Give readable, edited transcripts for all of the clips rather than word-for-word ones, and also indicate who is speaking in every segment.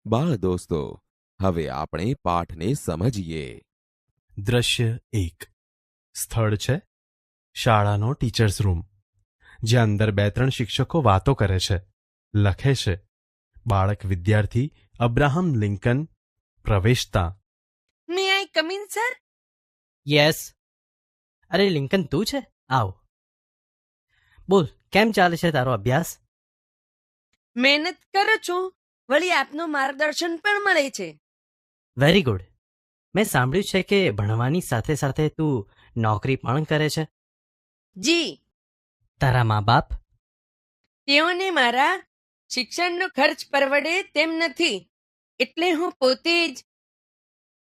Speaker 1: બાળ દોસ્તો, હવે આપણે પાઠને સમજીએ.
Speaker 2: દ્રશ્ય 1. સ્થળ છે શાળાનો ટીચર્સ રૂમ, જ્યાં અંદર 2-3 શિક્ષકો વાતો કરે છે. લખે છે બાળક વિદ્યાર્થી અબ્રાહમ લિંકન પ્રવેશતા.
Speaker 3: મે આઈ કમ ઇન સર?
Speaker 4: યસ. અરે લિંકન તું છે? આવ. બોલ, કેમ ચાલે છે તારો અભ્યાસ?
Speaker 3: મહેનત કરું છું, વળી આપનું માર્ગદર્શન પણ મળે છે.
Speaker 4: Very good. મેં સાંભળ્યું છે કે ભણવાની સાથે સાથે તું નોકરી પણ કરે છે.
Speaker 3: જી,
Speaker 4: તારા મા બાપ?
Speaker 3: તેઓને મારા શિક્ષણનો ખર્ચ પરવડે તેમ નથી, એટલે હું પોતે જ.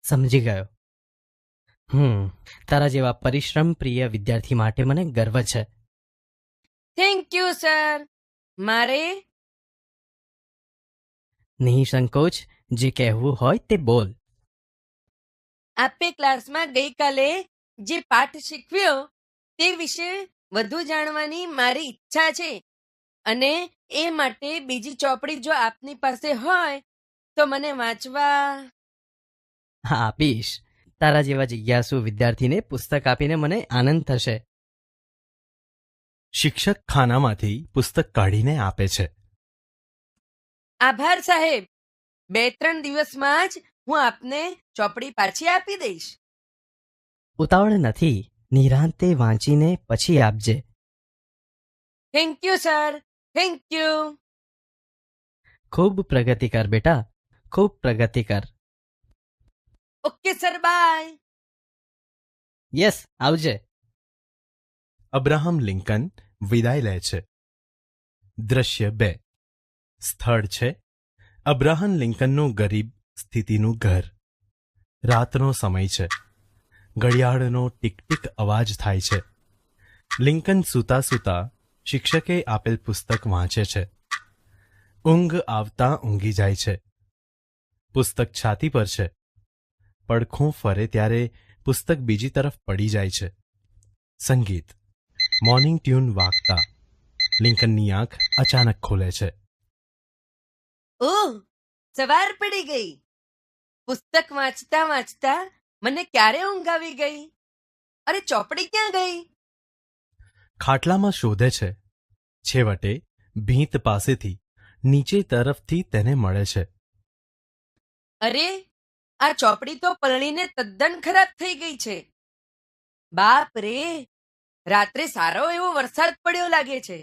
Speaker 4: સમજી ગયો. તારા જેવા પરિશ્રમ પ્રિય વિદ્યાર્થી માટે મને ગર્વ છે.
Speaker 3: Thank you sir. મારે
Speaker 4: નિઃસંકોચ જે કહેવું હોય તે બોલ.
Speaker 3: આપે ક્લાસમાં ગઈકાલે જે પાઠ શીખવ્યો તે વિશે વધુ જાણવાની મારી ઈચ્છા છે, અને એ માટે બીજી ચોપડી જો આપની પાસે હોય તો મને વાંચવા.
Speaker 4: હા, આપીશ. તારા જેવા જિજ્ઞાસુ વિદ્યાર્થીને પુસ્તક આપીને મને આનંદ થશે.
Speaker 2: શિક્ષક ખાનામાંથી પુસ્તક કાઢીને આપે છે.
Speaker 3: આભાર સાહેબ. 2-3 દિવસમાં જ હું આપને ચોપડી પાછી આપી દઈશ.
Speaker 4: ઉતાવળ નથી, નિરાંતે વાંચીને પછી આપજે.
Speaker 3: Thank you sir, thank you.
Speaker 4: ખૂબ પ્રગતિ કર બેટા, ખૂબ પ્રગતિ કર.
Speaker 3: Okay sir, bye.
Speaker 4: યસ, આવજે.
Speaker 2: અબ્રાહમ લિંકન વિદાય લે છે. દ્રશ્ય 2. સ્થળ છે અબ્રાહમ લિંકનનું ગરીબ સ્થિતિનું ઘર. રાતનો સમય છે. ઘડિયાળનો ટીક ટીક અવાજ થાય છે. લિંકન સૂતા સૂતા શિક્ષકે આપેલ પુસ્તક વાંચે છે. ઊંઘ આવતા ઊંઘી જાય છે. પુસ્તક છાતી પર છે. પડખું ફરે ત્યારે પુસ્તક બીજી તરફ પડી જાય છે. સંગીત, મોર્નિંગ ટ્યુન વાગતા લિંકનની આંખ અચાનક ખુલે છે.
Speaker 3: ઓહ, સવાર પડી ગઈ. પુસ્તક વાંચતા વાંચતા મને ક્યારે ઊંઘ આવી ગઈ? અરે, ચોપડી ક્યાં ગઈ?
Speaker 2: ખાટલામાં શોધે છે. છેવટે ભીંત પાસેથી નીચે તરફથી તેને મળે છે.
Speaker 3: અરે, આ ચોપડી તો પલળીને તદ્દન ખરાબ થઈ ગઈ છે. બાપ રે, રાત્રે સારો એવો વરસાદ પડ્યો લાગે છે.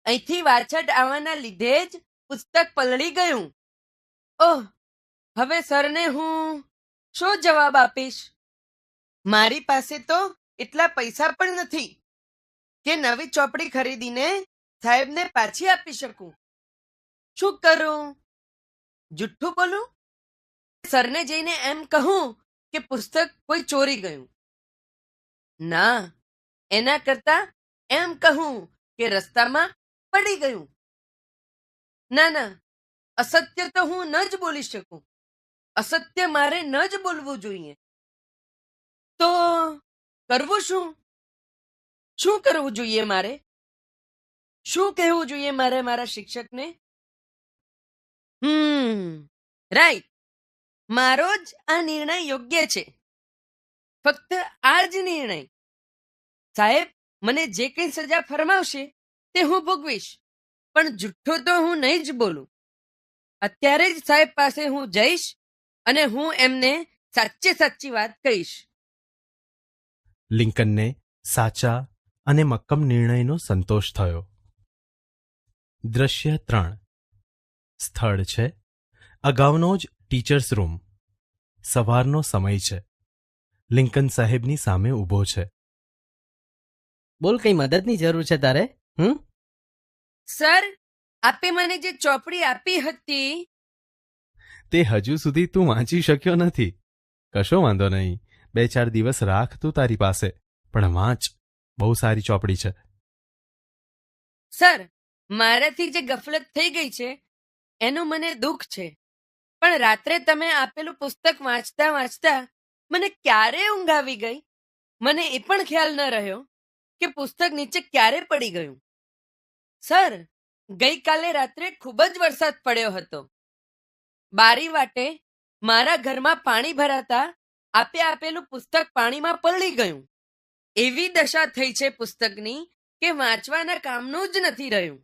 Speaker 3: અહીંથી વાછટ આવવાના લીધે જ પુસ્તક પલળી ગયું. ઓહ, હવે સરને હું શું જવાબ આપીશ? મારી પાસે તો એટલા પૈસા પણ નથી કે નવી ચોપડી ખરીદીને સાહેબને પાછી આપી શકું. શું કરું? જુઠ્ઠું બોલું? સરને જઈને એમ કહું કે પુસ્તક કોઈ ચોરી ગયું? ના, એના કરતા એમ કહું કે રસ્તામાં પડી ગયું. ના ના, અસત્ય તો હું ન જ બોલી શકું. અસત્ય મારે ન જ બોલવું જોઈએ. તો કરવું શું? શું કરવું જોઈએ મારે? શું કહેવું જોઈએ મારે મારા શિક્ષકને? રાઈટ. મારો જ આ નિર્ણય યોગ્ય છે. ફક્ત આ જ નિર્ણય. સાહેબ મને જે કંઈ સજા ફરમાવશે તે હું ભોગવીશ, પણ જુઠ્ઠો તો હું નહીં જ બોલું. અત્યારે જ સાહેબ પાસે હું જઈશ અને હું એમને સાચે સાચી વાત કહીશ.
Speaker 2: લિંકનને સાચા અને મક્કમ નિર્ણયનો સંતોષ થયો. દ્રશ્ય 3. સ્થળ છે અગાઉનો જ ટીચર્સ રૂમ. સવારનો સમય છે. લિંકન સાહેબની સામે ઊભો છે.
Speaker 4: બોલ, કઈ મદદની જરૂર છે તારે?
Speaker 3: સર, આપે મને જે ચોપડી આપી હતી
Speaker 2: તે હજુ સુધી તું વાંચી શક્યો નથી. કશો વાંધો નહીં, 2-4 દિવસ રાખ તું તારી પાસે, પણ વાંચ. બહુ સારી ચોપડી છે.
Speaker 3: સર, મારાથી જે ગફલત થઈ ગઈ છે એનું મને દુઃખ છે, પણ રાત્રે તમે આપેલું પુસ્તક વાંચતા વાંચતા મને ક્યારે ઊંઘ આવી ગઈ મને એ પણ ખ્યાલ ન રહ્યો કે પુસ્તક નીચે ક્યારે પડી ગયું. સર, ગઈકાલે રાત્રે ખૂબ જ વરસાદ પડ્યો હતો. બારી વાટે મારા ઘરમાં પાણી ભરાતા આપે આપેલું પુસ્તક પાણીમાં પલળી ગયું. એવી દશા થઈ છે પુસ્તકની કે વાંચવાના કામનું જ નથી રહ્યું.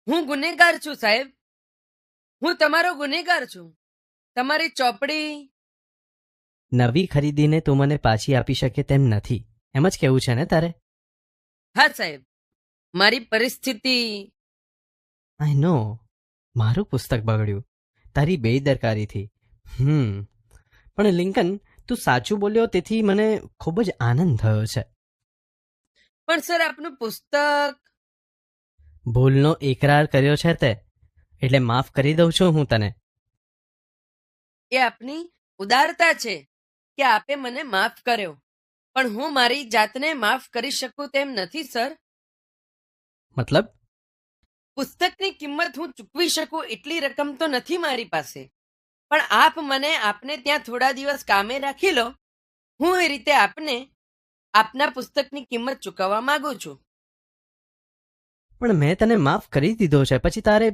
Speaker 3: હું ગુનેગાર છું સાહેબ, હું તમારો ગુનેગાર છું. તમારી ચોપડી.
Speaker 4: નવી ખરીદીને તું મને પાછી આપી શકે તેમ નથી, એમ જ કેવું છે ને તારે?
Speaker 3: હા સાહેબ, મારી પરિસ્થિતિ.
Speaker 4: આઈ નો, મારું પુસ્તક બગડ્યું તારી બેદરકારીથી. પણ લિંકન, તું સાચું બોલ્યો તેથી મને ખૂબ જ આનંદ થયો છે.
Speaker 3: પણ સર આપનું પુસ્તક.
Speaker 4: ભૂલનો એકરાર કર્યો છે તે, એટલે માફ કરી દઉં છું હું તને.
Speaker 3: એ આપની ઉદારતા છે કે આપે મને માફ કર્યો, પણ હું મારી જાતને માફ કરી શકું તેમ નથી સર.
Speaker 4: મતલબ?
Speaker 3: પુસ્તકની કિંમત હું ચૂકવી શકું એટલી રકમ તો નથી મારી પાસે, પણ આપ મને આપને ત્યાં થોડા દિવસ કામે રાખી લો. હું એ રીતે આપને આપના પુસ્તકની કિંમત ચૂકવવા માંગુ છું.
Speaker 4: પણ મેં તને માફ કરી દીધો છે, પછી તારે?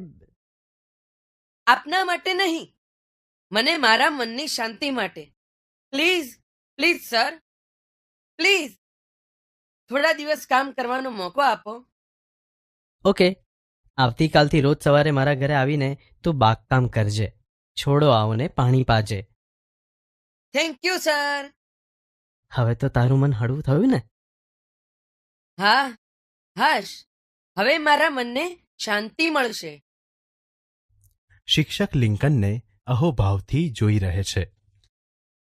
Speaker 3: આપના માટે નહીં, મને મારા મનની શાંતિ માટે. પ્લીઝ પ્લીઝ સર, પ્લીઝ થોડા દિવસ કામ કરવાનો મોકો આપો.
Speaker 4: ઓકે, આવતીકાલથી રોજ સવારે મારા ઘરે આવીને તું બાગકામ કરજે, છોડો આવને પાણી પાજે.
Speaker 3: Thank you sir.
Speaker 4: હવે તો તારું મન હળવું થયું ને?
Speaker 3: હા હાશ, હવે મારા મનને શાંતિ મળશે.
Speaker 2: શિક્ષક લિંકનને અહોભાવથી જોઈ રહે છે.